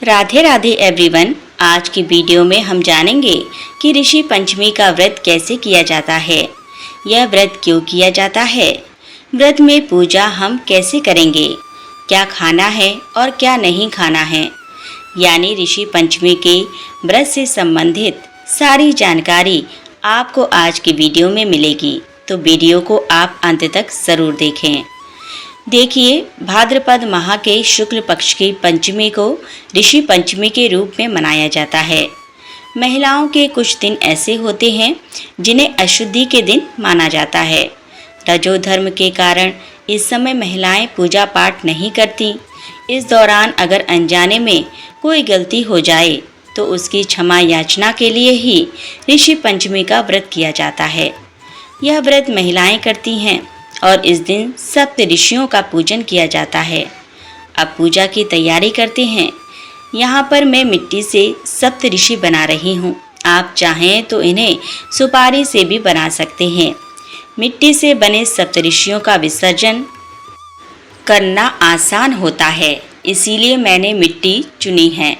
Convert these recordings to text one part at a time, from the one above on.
Radhe Radhe everyone. आज की video में हम जानेंगे कि ऋषि पंचमी का व्रत कैसे किया जाता है, यह व्रत क्यों किया जाता है, व्रत में पूजा हम कैसे करेंगे, क्या खाना है और क्या नहीं खाना है, यानी ऋषि पंचमी के व्रत से संबंधित सारी जानकारी आपको आज की वीडियो में मिलेगी। तो वीडियो को आप अंत तक ज़रूर देखें। देखिए, भाद्रपद माह के शुक्ल पक्ष की पंचमी को ऋषि पंचमी के रूप में मनाया जाता है। महिलाओं के कुछ दिन ऐसे होते हैं जिन्हें अशुद्धि के दिन माना जाता है। रजो धर्म के कारण इस समय महिलाएं पूजा पाठ नहीं करती। इस दौरान अगर अनजाने में कोई गलती हो जाए तो उसकी क्षमा याचना के लिए ही ऋषि पंचमी का व्रत किया जाता है। यह व्रत महिलाएं करती हैं और इस दिन सप्त ऋषियों का पूजन किया जाता है। अब पूजा की तैयारी करते हैं। यहाँ पर मैं मिट्टी से सप्त ऋषि बना रही हूँ। आप चाहें तो इन्हें सुपारी से भी बना सकते हैं। मिट्टी से बने सप्त ऋषियों का विसर्जन करना आसान होता है, इसीलिए मैंने मिट्टी चुनी है।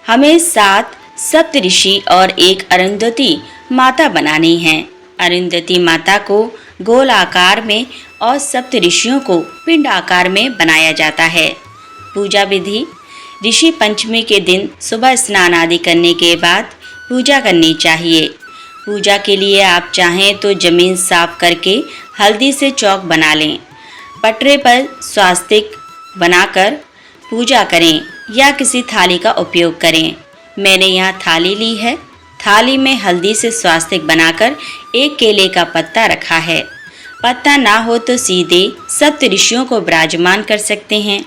हमें 7 सप्त ऋषि और एक अरुंधति माता बनानी है। अरुंधति माता को गोल आकार में और सप्त ऋषियों को पिंड आकार में बनाया जाता है। पूजा विधि: ऋषि पंचमी के दिन सुबह स्नान आदि करने के बाद पूजा करनी चाहिए। पूजा के लिए आप चाहें तो जमीन साफ करके हल्दी से चौक बना लें। पटरे पर स्वास्तिक बनाकर पूजा करें या किसी थाली का उपयोग करें। मैंने यहाँ थाली ली है। थाली में हल्दी से स्वास्तिक बनाकर एक केले का पत्ता रखा है। पत्ता ना हो तो सीधे सप्त ऋषियों को विराजमान कर सकते हैं।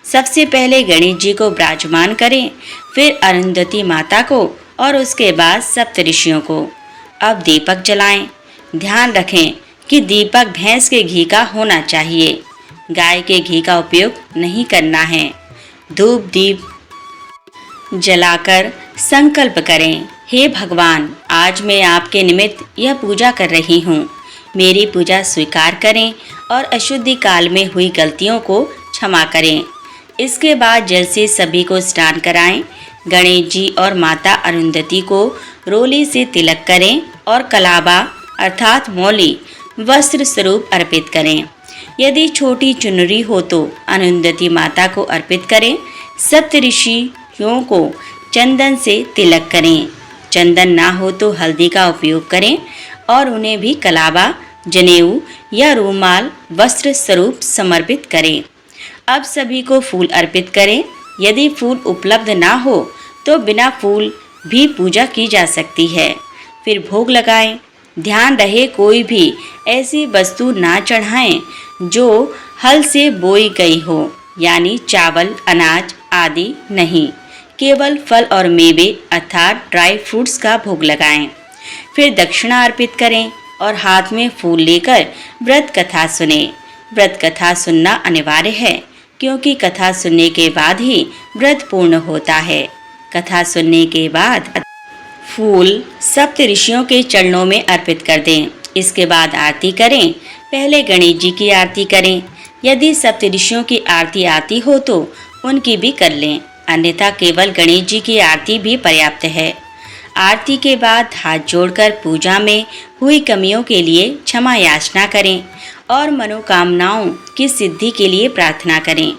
सबसे पहले गणेश जी को विराजमान करें, फिर अरुंधति माता को और उसके बाद सप्त ऋषियों को। अब दीपक जलाएं। ध्यान रखें कि दीपक भैंस के घी का होना चाहिए, गाय के घी का उपयोग नहीं करना है। धूप दीप जलाकर संकल्प करें, हे भगवान, आज मैं आपके निमित्त यह पूजा कर रही हूँ। मेरी पूजा स्वीकार करें और अशुद्धि काल में हुई गलतियों को क्षमा करें। इसके बाद जल से सभी को स्नान कराएं। गणेश जी और माता अरुंधति को रोली से तिलक करें और कलाबा अर्थात मौली वस्त्र स्वरूप अर्पित करें। यदि छोटी चुनरी हो तो अरुंधति माता को अर्पित करें। सप्त ऋषियों को चंदन से तिलक करें। चंदन ना हो तो हल्दी का उपयोग करें और उन्हें भी कलाबा, जनेऊ या रूमाल वस्त्र स्वरूप समर्पित करें। अब सभी को फूल अर्पित करें। यदि फूल उपलब्ध ना हो तो बिना फूल भी पूजा की जा सकती है। फिर भोग लगाएं। ध्यान रहे कोई भी ऐसी वस्तु ना चढ़ाएं जो हल से बोई गई हो, यानी चावल, अनाज आदि नहीं। केवल फल और मेवे अर्थात ड्राई फ्रूट्स का भोग लगाएं। फिर दक्षिणा अर्पित करें और हाथ में फूल लेकर व्रत कथा सुने। व्रत कथा सुनना अनिवार्य है, क्योंकि कथा सुनने के बाद ही व्रत पूर्ण होता है। कथा सुनने के बाद फूल सप्त ऋषियों के चरणों में अर्पित कर दें। इसके बाद आरती करें। पहले गणेश जी की आरती करें। यदि सप्त ऋषियों की आरती आती हो तो उनकी भी कर लें, अन्यथा केवल गणेश जी की आरती भी पर्याप्त है। आरती के बाद हाथ जोड़कर पूजा में हुई कमियों के लिए क्षमा याचना करें और मनोकामनाओं की सिद्धि के लिए प्रार्थना करें।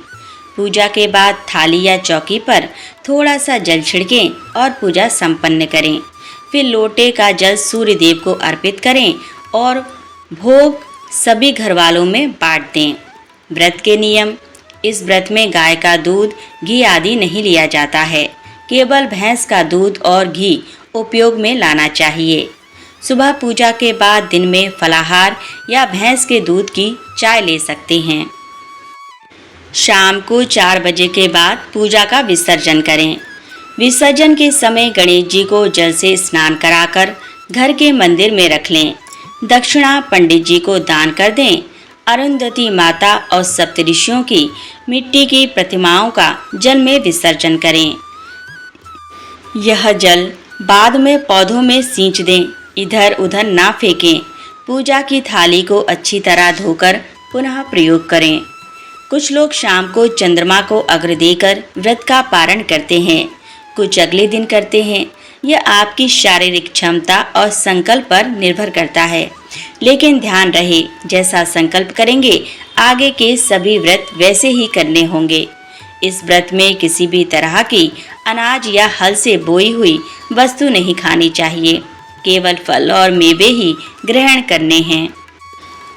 पूजा के बाद थाली या चौकी पर थोड़ा सा जल छिड़कें और पूजा संपन्न करें। फिर लोटे का जल सूर्य देव को अर्पित करें और भोग सभी घरवालों में बांट दें। व्रत के नियम: इस व्रत में गाय का दूध, घी आदि नहीं लिया जाता है। केवल भैंस का दूध और घी उपयोग में लाना चाहिए। सुबह पूजा के बाद दिन में फलाहार या भैंस के दूध की चाय ले सकते हैं। शाम को 4 बजे के बाद पूजा का विसर्जन करें। विसर्जन के समय गणेश जी को जल से स्नान कराकर घर के मंदिर में रख लें। दक्षिणा पंडित जी को दान कर दें। अरुंधति माता और सप्त ऋषियों की मिट्टी की प्रतिमाओं का जल में विसर्जन करें। यह जल बाद में पौधों में सींच दें, इधर उधर ना फेंकें। पूजा की थाली को अच्छी तरह धोकर पुनः प्रयोग करें। कुछ लोग शाम को चंद्रमा को अर्घ्य देकर व्रत का पारण करते हैं। कुछ अगले दिन करते हैं। यह आपकी शारीरिक क्षमता और संकल्प पर निर्भर करता है। लेकिन ध्यान रहे, जैसा संकल्प करेंगे आगे के सभी व्रत वैसे ही करने होंगे। इस व्रत में किसी भी तरह की अनाज या हल से बोई हुई वस्तु नहीं खानी चाहिए। केवल फल और मेवे ही ग्रहण करने हैं।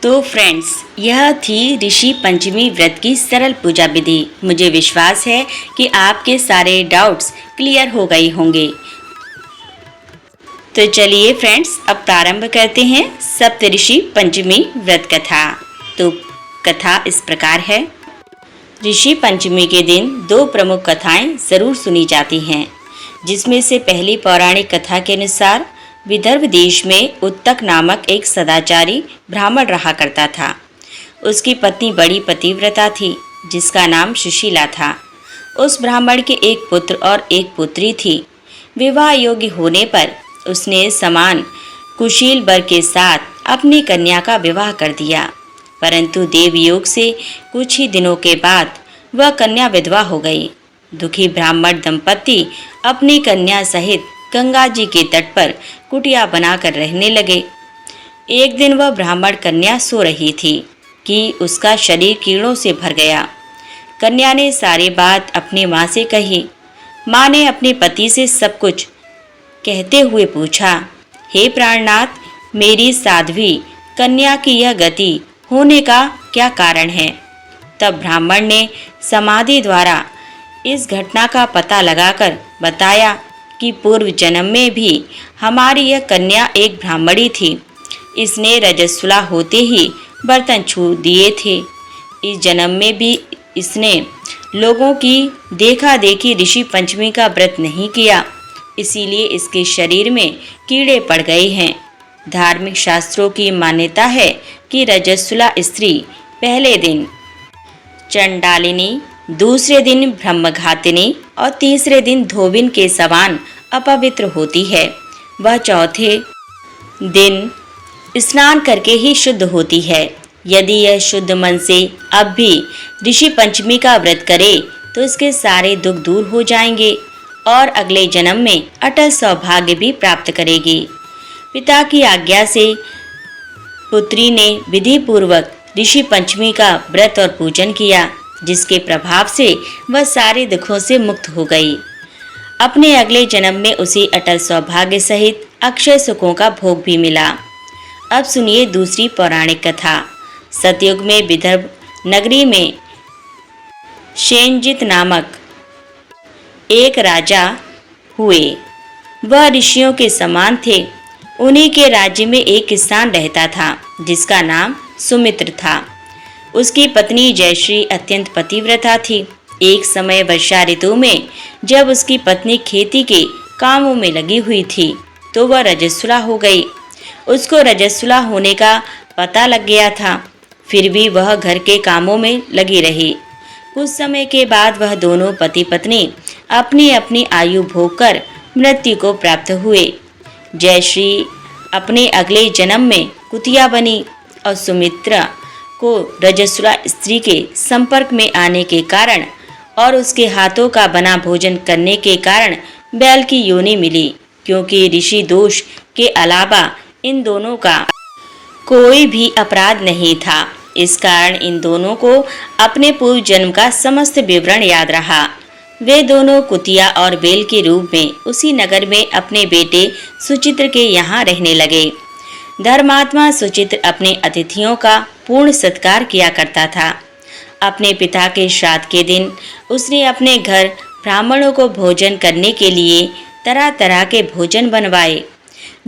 तो फ्रेंड्स, यह थी ऋषि पंचमी व्रत की सरल पूजा विधि। मुझे विश्वास है कि आपके सारे डाउट्स क्लियर हो गए होंगे। तो चलिए फ्रेंड्स, अब प्रारंभ करते हैं सप्तऋषि पंचमी व्रत कथा। तो कथा इस प्रकार है। ऋषि पंचमी के दिन दो प्रमुख कथाएं जरूर सुनी जाती हैं, जिसमें से पहली पौराणिक कथा के अनुसार विदर्भ देश में उत्तक नामक एक सदाचारी ब्राह्मण रहा करता था। उसकी पत्नी बड़ी पतिव्रता थी, जिसका नाम सुशीला था। उस ब्राह्मण के एक पुत्र और एक पुत्री थी। विवाह योग्य होने पर उसने समान कुशील वर के साथ अपनी कन्या का विवाह कर दिया, परंतु देवयोग से कुछ ही दिनों के बाद वह कन्या विधवा हो गई। दुखी ब्राह्मण दंपति अपनी कन्या सहित गंगा जी के तट पर कुटिया बनाकर रहने लगे। एक दिन वह ब्राह्मण कन्या सो रही थी कि उसका शरीर कीड़ों से भर गया। कन्या ने सारी बात अपनी माँ से कही। माँ ने अपने पति से सब कुछ कहते हुए पूछा, हे प्राणनाथ, मेरी साध्वी कन्या की यह गति होने का क्या कारण है? तब ब्राह्मण ने समाधि द्वारा इस घटना का पता लगाकर बताया कि पूर्व जन्म में भी हमारी यह कन्या एक ब्राह्मणी थी। इसने रजस्वला होते ही बर्तन छू दिए थे। इस जन्म में भी इसने लोगों की देखा देखी ऋषि पंचमी का व्रत नहीं किया, इसीलिए इसके शरीर में कीड़े पड़ गए हैं। धार्मिक शास्त्रों की मान्यता है कि रजस्वला स्त्री पहले दिन चंडालिनी, दूसरे दिन ब्रह्मघातिनी और तीसरे दिन धोबिन के समान अपवित्र होती है। वह चौथे दिन स्नान करके ही शुद्ध होती है। यदि यह शुद्ध मन से अब भी ऋषि पंचमी का व्रत करे तो इसके सारे दुख दूर हो जाएंगे और अगले जन्म में अटल सौभाग्य भी प्राप्त करेगी। पिता की आज्ञा से पुत्री ने विधि पूर्वक ऋषि पंचमी का व्रत और पूजन किया, जिसके प्रभाव से वह सारे दुखों से मुक्त हो गई। अपने अगले जन्म में उसे अटल सौभाग्य सहित अक्षय सुखों का भोग भी मिला। अब सुनिए दूसरी पौराणिक कथा। सतयुग में विदर्भ नगरी में शेनजित नामक एक राजा हुए। वह ऋषियों के समान थे। उन्हीं के राज्य में एक किसान रहता था, जिसका नाम सुमित्र था। उसकी पत्नी जयश्री अत्यंत पतिव्रता थी। एक समय वर्षा ऋतु में जब उसकी पत्नी खेती के कामों में लगी हुई थी तो वह रजस्वला हो गई। उसको रजस्वला होने का पता लग गया था, फिर भी वह घर के कामों में लगी रही। कुछ समय के बाद वह दोनों पति पत्नी अपनी अपनी आयु भोग कर मृत्यु को प्राप्त हुए। जयश्री अपने अगले जन्म में कुतिया बनी और सुमित्रा को रजस्वला स्त्री के संपर्क में आने के कारण और उसके हाथों का बना भोजन करने के कारण बैल की योनि मिली, क्योंकि ऋषि दोष के अलावा इन दोनों का कोई भी अपराध नहीं था। इस कारण इन दोनों को अपने पूर्व जन्म का समस्त विवरण याद रहा। वे दोनों कुतिया और बैल के रूप में उसी नगर में अपने बेटे सुचित्र के यहाँ रहने लगे। धर्मात्मा सुचित्र अपने अतिथियों का पूर्ण सत्कार किया करता था। अपने पिता के श्राद्ध के दिन उसने अपने घर ब्राह्मणों को भोजन करने के लिए तरह तरह के भोजन बनवाए।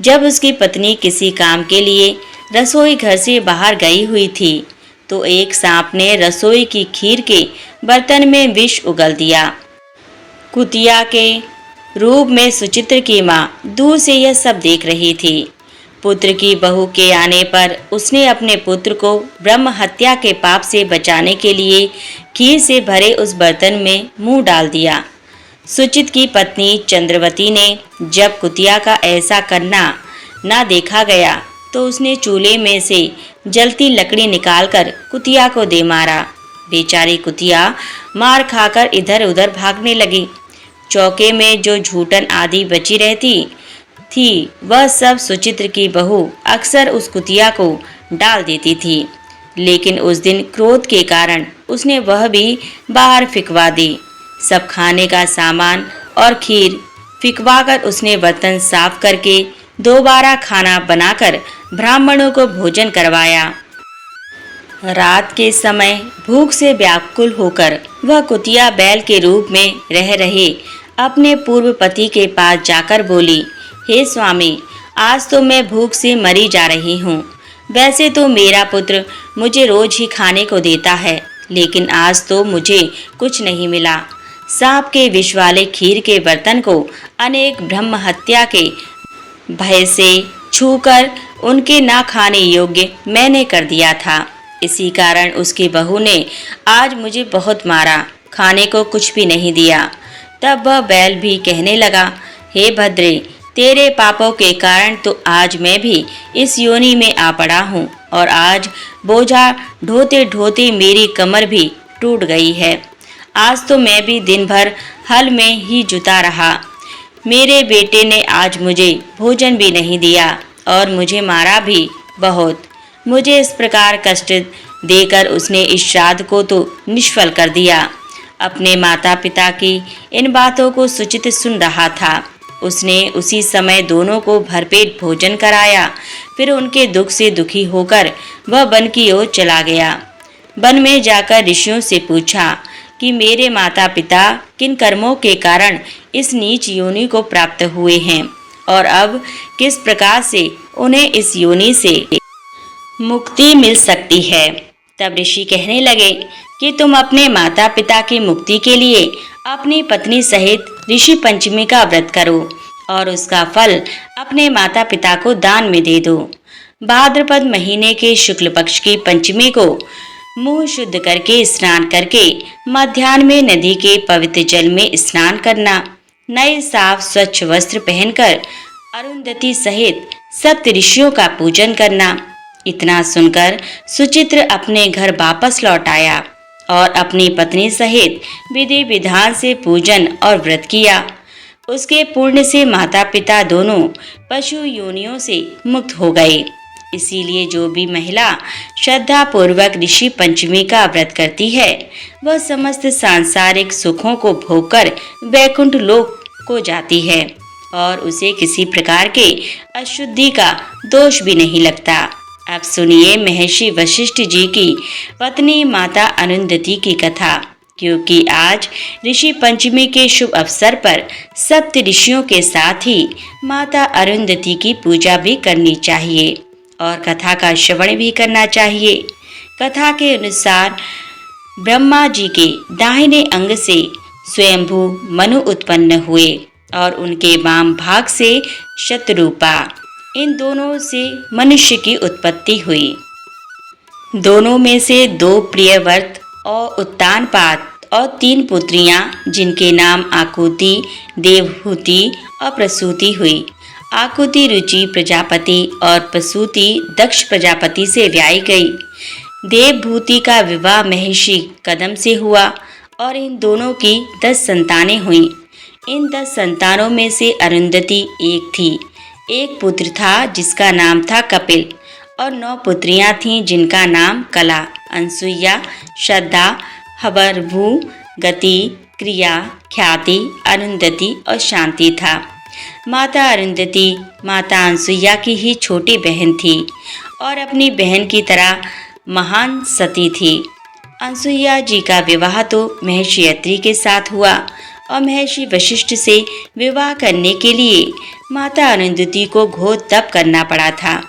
जब उसकी पत्नी किसी काम के लिए रसोई घर से बाहर गई हुई थी तो एक सांप ने रसोई की खीर के बर्तन में विष उगल दिया। कुतिया के रूप में सुचित्र की माँ दूर से यह सब देख रही थी। पुत्र की बहू के आने पर उसने अपने पुत्र को ब्रह्म हत्या के पाप से बचाने के लिए खीर से भरे उस बर्तन में मुंह डाल दिया। सुचित की पत्नी चंद्रवती ने जब कुतिया का ऐसा करना ना देखा गया तो उसने चूल्हे में से जलती लकड़ी निकालकर कुतिया को दे मारा। बेचारी कुतिया मार खाकर इधर उधर भागने लगी। चौके में जो झूठन आदि बची रहती थी वह सब सुचित्र की बहू अक्सर उस कुतिया को डाल देती थी। लेकिन उस दिन क्रोध के कारण उसने वह भी बाहर फिकवा दी। सब खाने का सामान और खीर फिकवाकर उसने बर्तन साफ करके दोबारा खाना बनाकर ब्राह्मणों को भोजन करवाया। रात के समय भूख से व्याकुल होकर वह कुतिया बैल के रूप में रह रहे अपने पूर्व पति के पास जाकर बोली, हे स्वामी, आज तो मैं भूख से मरी जा रही हूँ। वैसे तो मेरा पुत्र मुझे रोज ही खाने को देता है, लेकिन आज तो मुझे कुछ नहीं मिला। सांप के विष वाले खीर के बर्तन को अनेक ब्रह्म हत्या के भय से छूकर उनके ना खाने योग्य मैंने कर दिया था। इसी कारण उसकी बहू ने आज मुझे बहुत मारा, खाने को कुछ भी नहीं दिया। तब वह बैल भी कहने लगा, हे भद्रे, तेरे पापों के कारण तो आज मैं भी इस योनि में आ पड़ा हूँ और आज बोझा ढोते ढोते मेरी कमर भी टूट गई है। आज तो मैं भी दिन भर हल में ही जुटा रहा। मेरे बेटे ने आज मुझे भोजन भी नहीं दिया और मुझे मारा भी बहुत। मुझे इस प्रकार कष्ट देकर उसने इस श्राद्ध को तो निष्फल कर दिया। अपने माता पिता की इन बातों को सुचित सुन रहा था। उसने उसी समय दोनों को भरपेट भोजन कराया। फिर उनके दुख से दुखी होकर वह वन की ओर चला गया। वन में जाकर ऋषियों से पूछा कि मेरे माता पिता किन कर्मों के कारण इस नीच योनि को प्राप्त हुए हैं और अब किस प्रकार से उन्हें इस योनि से मुक्ति मिल सकती है। तब ऋषि कहने लगे कि तुम अपने माता पिता की मुक्ति के लिए अपनी पत्नी सहित ऋषि पंचमी का व्रत करो और उसका फल अपने माता पिता को दान में दे दो। भाद्रपद महीने के शुक्ल पक्ष की पंचमी को मुंह शुद्ध करके स्नान करके मध्याह्न में नदी के पवित्र जल में स्नान करना। नए साफ स्वच्छ वस्त्र पहनकर अरुंधति सहित सप्त ऋषियों का पूजन करना। इतना सुनकर सुचित्र अपने घर वापस लौट आया और अपनी पत्नी सहित विधि विधान से पूजन और व्रत किया। उसके पुण्य से माता पिता दोनों पशु योनियों से मुक्त हो गए। इसीलिए जो भी महिला श्रद्धा पूर्वक ऋषि पंचमी का व्रत करती है वह समस्त सांसारिक सुखों को भोगकर वैकुंठ लोक को जाती है और उसे किसी प्रकार के अशुद्धि का दोष भी नहीं लगता। अब सुनिए महर्षि वशिष्ठ जी की पत्नी माता अरुंधति की कथा, क्योंकि आज ऋषि पंचमी के शुभ अवसर पर सप्त ऋषियों के साथ ही माता अरुंधति की पूजा भी करनी चाहिए और कथा का श्रवण भी करना चाहिए। कथा के अनुसार ब्रह्मा जी के दाहिने अंग से स्वयंभू मनु उत्पन्न हुए और उनके वाम भाग से शतरूपा, इन दोनों से मनुष्य की उत्पत्ति हुई। दोनों में से 2 प्रियव्रत और उत्तानपाद और 3 पुत्रियां जिनके नाम आकुति, देवहूति और प्रसूति हुई। आकुति रुचि प्रजापति और प्रसूति दक्ष प्रजापति से व्याई गई। देवभूति का विवाह महर्षि कदम से हुआ और इन दोनों की 10 संतानें हुईं। इन 10 संतानों में से अरुंधति एक थी। एक पुत्र था जिसका नाम था कपिल और 9 पुत्रियां थीं जिनका नाम कला, अनसुईया, श्रद्धा, हबरभू, गति, क्रिया, ख्याति, अरुंधति और शांति था। माता अरुंधति माता अनसुईया की ही छोटी बहन थी और अपनी बहन की तरह महान सती थी। अनसुईया जी का विवाह तो महर्षि अत्रि के साथ हुआ और महर्षि वशिष्ठ से विवाह करने के लिए माता अरुंधति को घोर तप करना पड़ा था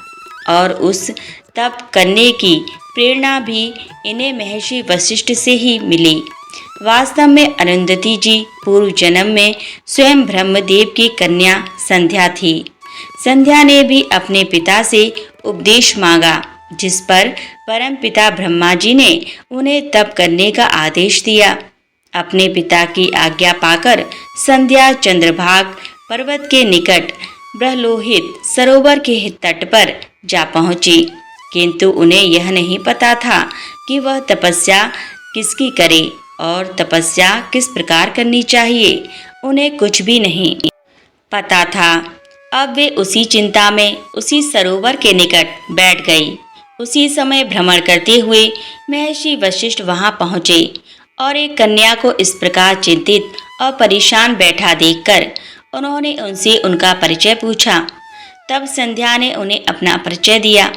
और उस तप करने की प्रेरणा भी इन्हें महर्षि वशिष्ठ से ही मिली। वास्तव में अरुंधति जी पूर्व जन्म में स्वयं ब्रह्मदेव की कन्या संध्या थी। संध्या ने भी अपने पिता से उपदेश मांगा, जिस पर परम पिता ब्रह्मा जी ने उन्हें तप करने का आदेश दिया। अपने पिता की आज्ञा पाकर संध्या चंद्रभाग पर्वत के निकट ब्रह्लोहित सरोवर के तट पर जा पहुंची, किंतु उन्हें यह नहीं पता था कि वह तपस्या किसकी करे और तपस्या किस प्रकार करनी चाहिए उन्हें कुछ भी नहीं पता था। अब वे उसी चिंता में उसी सरोवर के निकट बैठ गई। उसी समय भ्रमण करते हुए महर्षि वशिष्ठ वहां पहुंचे और एक कन्या को इस प्रकार चिंतित और परेशान बैठा देखकर उन्होंने उनसे उनका परिचय पूछा। तब संध्या ने उन्हें अपना परिचय दिया।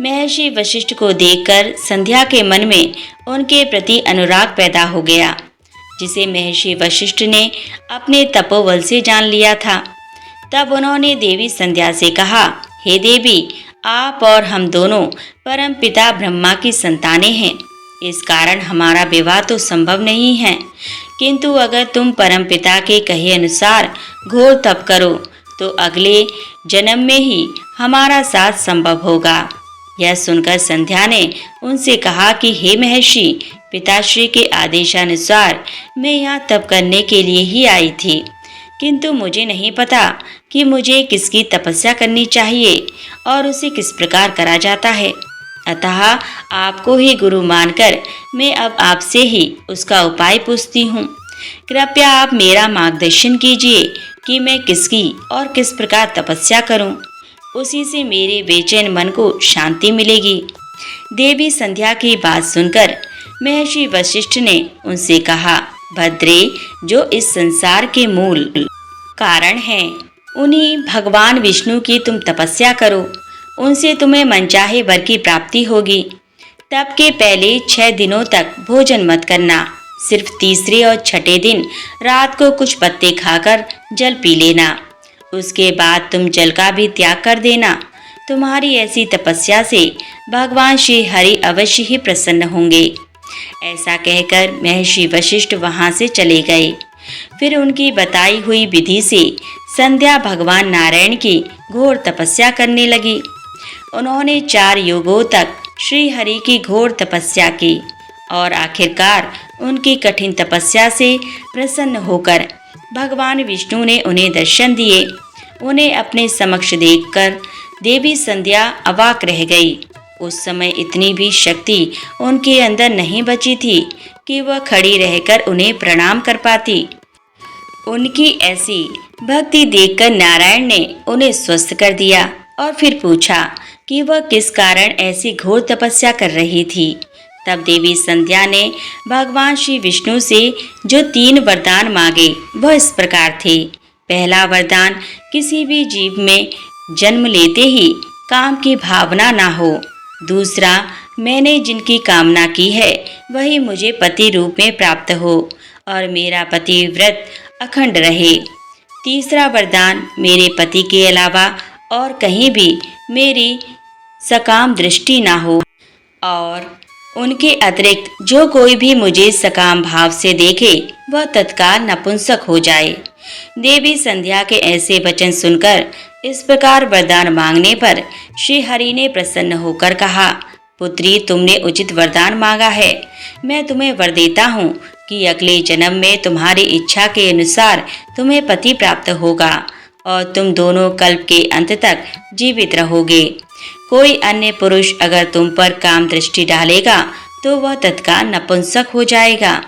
महर्षि वशिष्ठ को देखकर संध्या के मन में उनके प्रति अनुराग पैदा हो गया, जिसे महर्षि वशिष्ठ ने अपने तपोबल से जान लिया था। तब उन्होंने देवी संध्या से कहा, हे देवी, आप और हम दोनों परम पिता ब्रह्मा की संतानें हैं। इस कारण हमारा विवाह तो संभव नहीं है, किंतु अगर तुम परम पिता के कहे अनुसार घोर तप करो तो अगले जन्म में ही हमारा साथ संभव होगा। यह सुनकर संध्या ने उनसे कहा कि हे महर्षि, पिताश्री के आदेशानुसार मैं यहाँ तप करने के लिए ही आई थी, किंतु मुझे नहीं पता कि मुझे किसकी तपस्या करनी चाहिए और उसे किस प्रकार करा जाता है। अतः आपको ही गुरु मानकर मैं अब आपसे ही उसका उपाय पूछती हूँ। कृपया आप मेरा मार्गदर्शन कीजिए कि मैं किसकी और किस प्रकार तपस्या करूँ। उसी से मेरे बेचैन मन को शांति मिलेगी। देवी संध्या की बात सुनकर महर्षि वशिष्ठ ने उनसे कहा, भद्रे, जो इस संसार के मूल कारण हैं, उन्हीं भगवान विष्णु की तुम तपस्या करो। उनसे तुम्हें मनचाहे वर की प्राप्ति होगी। तप के पहले 6 दिनों तक भोजन मत करना। सिर्फ तीसरे और छठे दिन रात को कुछ पत्ते खाकर जल पी लेना। उसके बाद तुम जल का भी त्याग कर देना। तुम्हारी ऐसी तपस्या से भगवान श्री हरि अवश्य ही प्रसन्न होंगे। ऐसा कहकर महर्षि वशिष्ठ वहां से चले गए। फिर उनकी बताई हुई विधि से संध्या भगवान नारायण की घोर तपस्या करने लगी। उन्होंने 4 युगों तक श्री हरि की घोर तपस्या की और आखिरकार उनकी कठिन तपस्या से प्रसन्न होकर भगवान विष्णु ने उन्हें दर्शन दिए। उन्हें अपने समक्ष देखकर देवी संध्या अवाक रह गई। उस समय इतनी भी शक्ति उनके अंदर नहीं बची थी कि वह खड़ी रहकर उन्हें प्रणाम कर पाती। उनकी ऐसी भक्ति देखकर नारायण ने उन्हें स्वस्थ कर दिया और फिर पूछा कि वह किस कारण ऐसी घोर तपस्या कर रही थी। तब देवी संध्या ने भगवान श्री विष्णु से जो 3 वरदान मांगे वह इस प्रकार थे। पहला वरदान, किसी भी जीव में जन्म लेते ही काम की भावना ना हो। दूसरा, मैंने जिनकी कामना की है वही मुझे पति रूप में प्राप्त हो और मेरा पति व्रत अखंड रहे। तीसरा वरदान, मेरे पति के अलावा और कहीं भी मेरी सकाम दृष्टि ना हो और उनके अतिरिक्त जो कोई भी मुझे सकाम भाव से देखे वह तत्काल नपुंसक हो जाए। देवी संध्या के ऐसे वचन सुनकर इस प्रकार वरदान मांगने पर श्री हरि ने प्रसन्न होकर कहा, पुत्री, तुमने उचित वरदान मांगा है। मैं तुम्हें वर देता हूँ कि अगले जन्म में तुम्हारी इच्छा के अनुसार तुम्हें पति प्राप्त होगा और तुम दोनों कल्प के अंत तक जीवित रहोगे। कोई अन्य पुरुष अगर तुम पर काम दृष्टि डालेगा तो वह तत्काल नपुंसक हो जाएगा।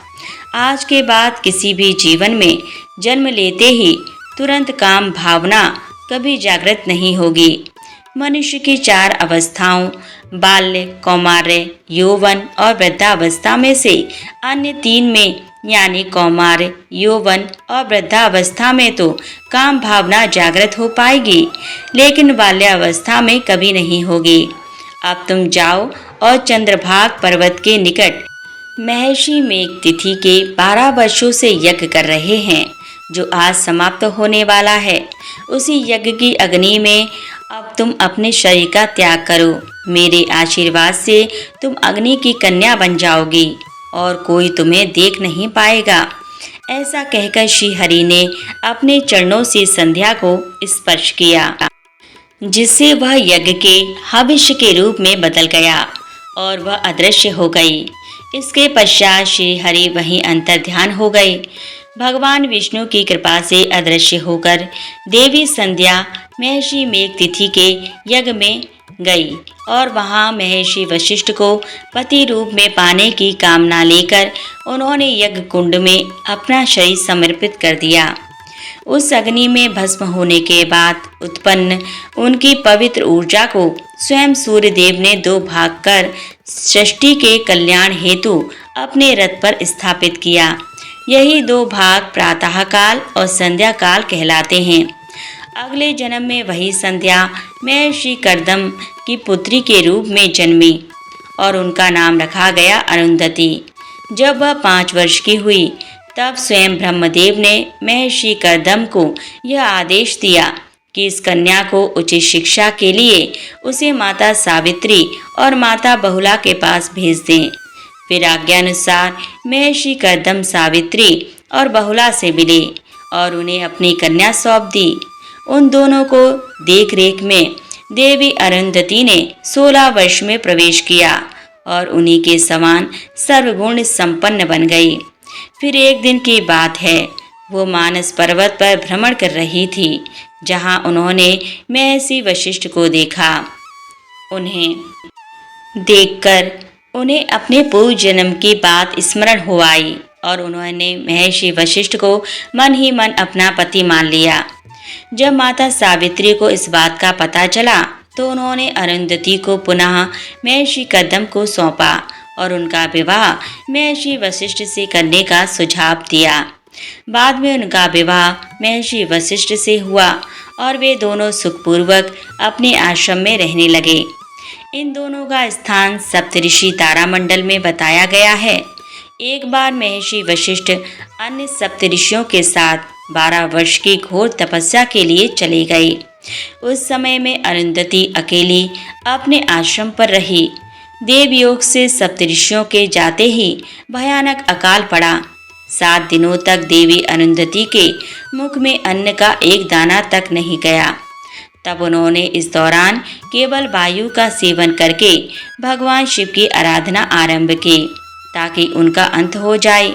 आज के बाद किसी भी जीवन में जन्म लेते ही तुरंत काम भावना कभी जागृत नहीं होगी। मनुष्य की 4 अवस्थाओं बाल्य, कौमार्य, यौवन और वृद्धावस्था में से अन्य 3 में यानी कौमार्य, यौवन और वृद्धावस्था में तो काम भावना जागृत हो पाएगी, लेकिन बाल्यावस्था में कभी नहीं होगी। अब तुम जाओ और चंद्रभाग पर्वत के निकट महर्षि मेघ तिथि के 12 वर्षों से यज्ञ कर रहे हैं, जो आज समाप्त होने वाला है। उसी यज्ञ की अग्नि में अब तुम अपने शरीर का त्याग करो। मेरे आशीर्वाद से तुम अग्नि की कन्या बन जाओगी और कोई तुम्हें देख नहीं पाएगा। ऐसा कहकर श्री हरि ने अपने चरणों से संध्या को स्पर्श किया, जिससे वह यज्ञ के हविष्य के रूप में बदल गया और वह अदृश्य हो गई। इसके पश्चात श्री हरि वहीं अंतर्ध्यान हो गए। भगवान विष्णु की कृपा से अदृश्य होकर देवी संध्या महर्षि मेघ तिथि के यज्ञ में गई और वहां महर्षि वशिष्ठ को पति रूप में पाने की कामना लेकर उन्होंने यज्ञ कुंड में अपना शरीर समर्पित कर दिया। उस अग्नि में भस्म होने के बाद उत्पन्न उनकी पवित्र ऊर्जा को स्वयं सूर्य देव ने दो भाग कर सृष्टि के कल्याण हेतु अपने रथ पर स्थापित किया। यही दो भाग प्रातः काल और संध्या काल कहलाते हैं। अगले जन्म में वही संध्या महर्षि कर्दम की पुत्री के रूप में जन्मी और उनका नाम रखा गया अरुंधति। जब वह 5 वर्ष की हुई तब स्वयं ब्रह्मदेव ने महर्षि कर्दम को यह आदेश दिया कि इस कन्या को उचित शिक्षा के लिए उसे माता सावित्री और माता बहुला के पास भेज दें। फिर आज्ञानुसार महर्षि कर्दम सावित्री और बहुला से मिले और उन्हें अपनी कन्या सौंप दी। उन दोनों को देख रेख में देवी अरुंधति ने 16 वर्ष में प्रवेश किया और उन्हीं के समान सर्वगुण संपन्न बन गई। फिर एक दिन की बात है, वो मानस पर्वत पर भ्रमण कर रही थी, जहां उन्होंने महर्षि वशिष्ठ को देखा। उन्हें देखकर उन्हें अपने पूर्व जन्म की बात स्मरण हो आई और उन्होंने महर्षि वशिष्ठ को मन ही मन अपना पति मान लिया। जब माता सावित्री को इस बात का पता चला तो उन्होंने अरुंधति को पुनः महर्षि कर्दम को सौंपा और उनका विवाह महर्षि वशिष्ठ से करने का सुझाव दिया। बाद में उनका विवाह महर्षि वशिष्ठ से हुआ और वे दोनों सुखपूर्वक अपने आश्रम में रहने लगे। इन दोनों का स्थान सप्तऋषि तारामंडल में बताया गया है। एक बार महर्षि वशिष्ठ अन्य सप्तऋषियों के साथ 12 वर्ष की घोर तपस्या के लिए चले गए। उस समय में अरुंधति अकेली अपने आश्रम पर रही। देवयोग से सप्तऋषियों के जाते ही भयानक अकाल पड़ा। 7 दिनों तक देवी अरुंधति के मुख में अन्न का एक दाना तक नहीं गया। तब उन्होंने इस दौरान केवल वायु का सेवन करके भगवान शिव की आराधना आरंभ की ताकि उनका अंत हो जाए।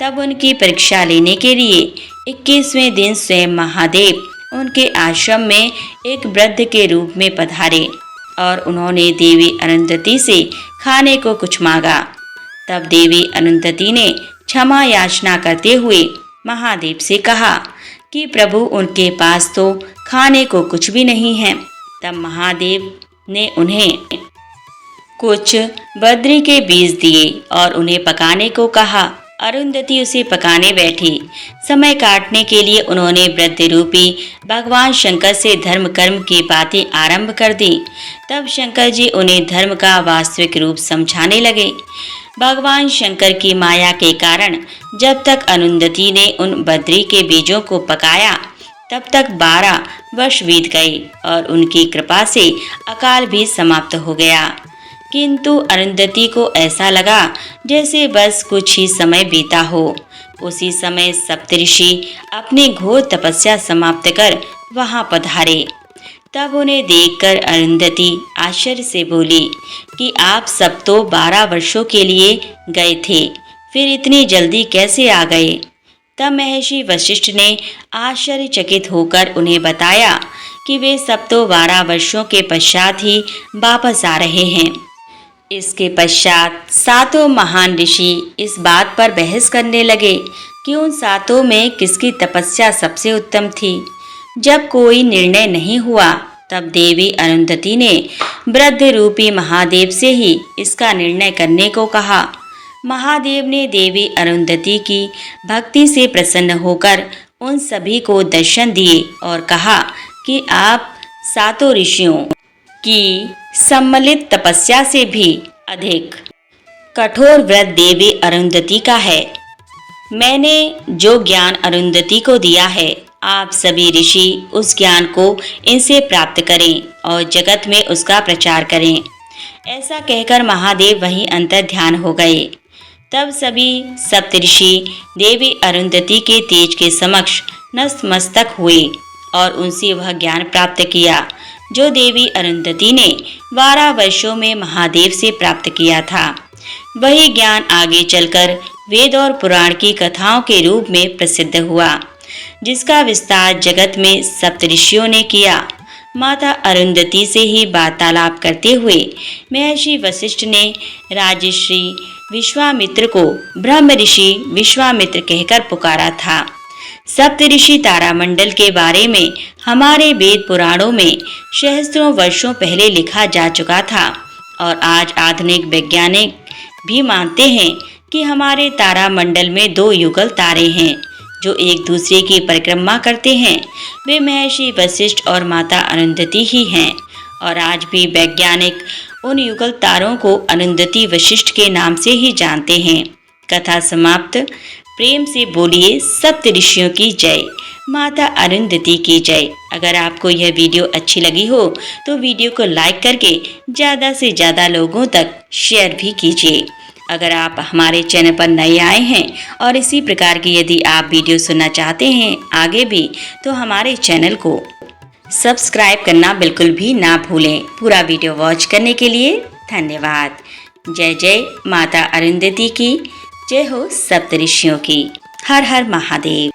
तब उनकी परीक्षा लेने के लिए 21वें दिन स्वयं महादेव उनके आश्रम में एक वृद्ध के रूप में पधारे और उन्होंने देवी अरुंधति से खाने को कुछ मांगा। तब देवी अरुंधति ने क्षमा याचना करते हुए महादेव से कहा कि प्रभु उनके पास तो खाने को कुछ भी नहीं है। तब महादेव ने उन्हें कुछ बद्री के बीज दिए और उन्हें पकाने को कहा। अरुंधति उसे पकाने बैठी। समय काटने के लिए उन्होंने वृद्ध रूपी भगवान शंकर से धर्म कर्म की बातें आरंभ कर दी। तब शंकर जी उन्हें धर्म का वास्तविक रूप समझाने लगे। भगवान शंकर की माया के कारण जब तक अरुंधति ने उन बद्री के बीजों को पकाया तब तक 12 वर्ष बीत गए और उनकी कृपा से अकाल भी समाप्त हो गया। किंतु अरुंधति को ऐसा लगा जैसे बस कुछ ही समय बीता हो। उसी समय सप्तऋषि अपनी घोर तपस्या समाप्त कर वहां पधारे। तब उन्हें देखकर अरुंधति आश्चर्य से बोली कि आप सब तो 12 वर्षों के लिए गए थे, फिर इतनी जल्दी कैसे आ गए। तब महर्षि वशिष्ठ ने आश्चर्यचकित होकर उन्हें बताया कि वे सब तो 12 वर्षों के पश्चात ही वापस आ रहे हैं। इसके पश्चात 7 महान ऋषि इस बात पर बहस करने लगे कि उन 7 में किसकी तपस्या सबसे उत्तम थी। जब कोई निर्णय नहीं हुआ तब देवी अरुंधति ने वृद्ध रूपी महादेव से ही इसका निर्णय करने को कहा। महादेव ने देवी अरुंधति की भक्ति से प्रसन्न होकर उन सभी को दर्शन दिए और कहा कि आप 7 ऋषियों की सम्मिलित तपस्या से भी अधिक कठोर व्रत देवी अरुंधति का है। मैंने जो ज्ञान अरुंधति को दिया है, आप सभी ऋषि उस ज्ञान को इनसे प्राप्त करें और जगत में उसका प्रचार करें। ऐसा कहकर महादेव वहीं अंतर ध्यान हो गए। तब सभी सप्तऋषि देवी अरुंधति के तेज के समक्ष नतमस्तक हुए और उनसे वह ज्ञान प्राप्त किया जो देवी अरुंधति ने 12 वर्षों में महादेव से प्राप्त किया था। वही ज्ञान आगे चलकर वेद और पुराण की कथाओं के रूप में प्रसिद्ध हुआ, जिसका विस्तार जगत में सप्तऋषियों ने किया। माता अरुंधति से ही वार्तालाप करते हुए महर्षि वशिष्ठ ने राजर्षि विश्वामित्र को ब्रह्म ऋषि विश्वामित्र कहकर पुकारा था। सप्तऋषि तारामंडल के बारे में हमारे वेद पुराणों में सहस्त्रों वर्षों पहले लिखा जा चुका था और आज आधुनिक वैज्ञानिक भी मानते हैं कि हमारे तारामंडल में 2 युगल तारे हैं जो एक दूसरे की परिक्रमा करते हैं। वे महर्षि वशिष्ठ और माता अरुंधति ही हैं और आज भी वैज्ञानिक उन युगल तारों को अरुंधति वशिष्ठ के नाम से ही जानते हैं। कथा समाप्त। प्रेम से बोलिए सप्तऋषियों की जय, माता अरुंधति की जय। अगर आपको यह वीडियो अच्छी लगी हो तो वीडियो को लाइक करके ज़्यादा से ज़्यादा लोगों तक शेयर भी कीजिए। अगर आप हमारे चैनल पर नए आए हैं और इसी प्रकार की यदि आप वीडियो सुनना चाहते हैं आगे भी, तो हमारे चैनल को सब्सक्राइब करना बिल्कुल भी ना भूलें। पूरा वीडियो वॉच करने के लिए धन्यवाद। जय जय माता अरुंधति की, जय हो सप्तऋषियों की। हर हर महादेव।